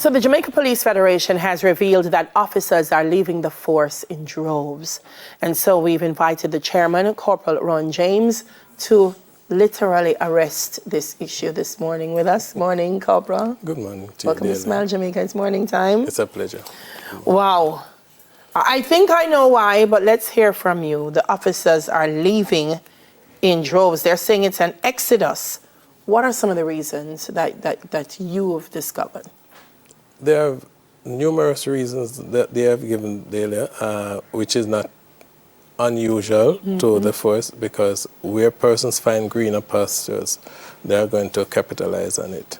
So the Jamaica Police Federation has revealed that officers are leaving the force in droves. And so we've invited the chairman, Corporal Ron James, to literally arrest this issue this morning with us. Morning, Corporal. Good morning to you. Welcome to Smile Jamaica. It's morning time. It's a pleasure. Wow. I think I know why, but let's hear from you. The officers are leaving in droves. They're saying it's an exodus. What are some of the reasons that you have discovered? There are numerous reasons that they have given earlier, which is not unusual to the force, because where persons find greener pastures, they are going to capitalize on it.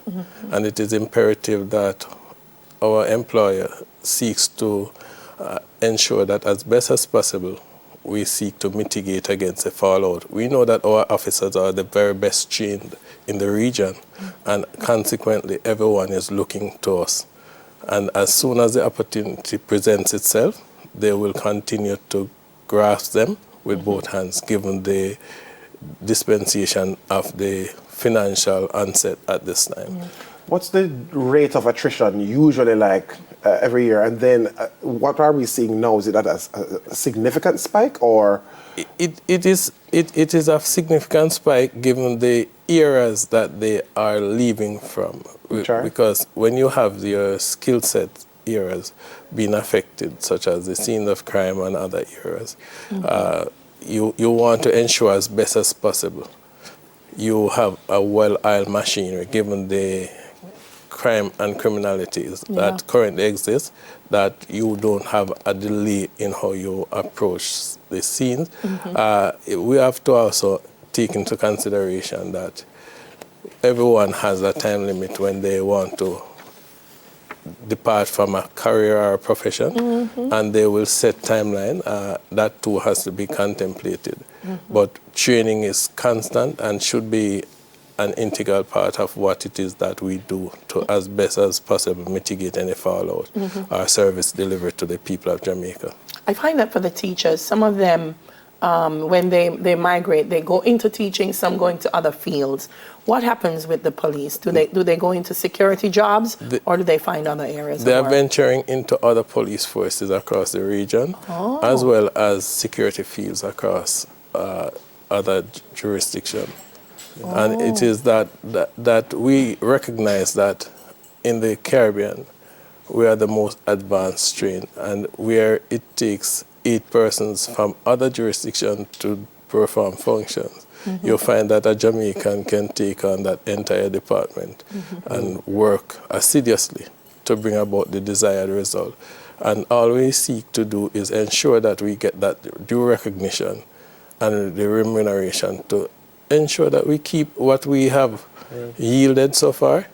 And it is imperative that our employer seeks to ensure that as best as possible, we seek to mitigate against the fallout. We know that our officers are the very best trained in the region, and consequently everyone is looking to us. And as soon as the opportunity presents itself, they will continue to grasp them with both hands, given the dispensation of the financial onset at this time. What's the rate of attrition usually like every year? And then what are we seeing now? Is it at a significant spike, or? It is a significant spike given the areas that they are leaving from. Sure. Because when you have your skill set areas being affected, such as the scene of crime and other areas, you want to ensure as best as possible you have a well-oiled machinery, given the crime and criminalities that currently exist, that you don't have a delay in how you approach the scenes. We have to also take into consideration that everyone has a time limit when they want to depart from a career or a profession, and they will set timeline. That too has to be contemplated. But training is constant and should be an integral part of what it is that we do to, as best as possible, mitigate any fallout or service delivered to the people of Jamaica. I find that for the teachers, some of them, when they migrate, they go into teaching, some go into other fields. What happens with the police? Do they go into security jobs, or do they find other areas? They are venturing into other police forces across the region, as well as security fields across other jurisdictions. And it is that we recognize that in the Caribbean, we are the most advanced strain, and where it takes 8 persons from other jurisdictions to perform functions, you'll find that a Jamaican can take on that entire department and work assiduously to bring about the desired result. And all we seek to do is ensure that we get that due recognition and the remuneration to ensure that we keep what we have yielded so far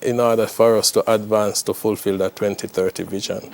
in order for us to advance to fulfill that 2030 vision.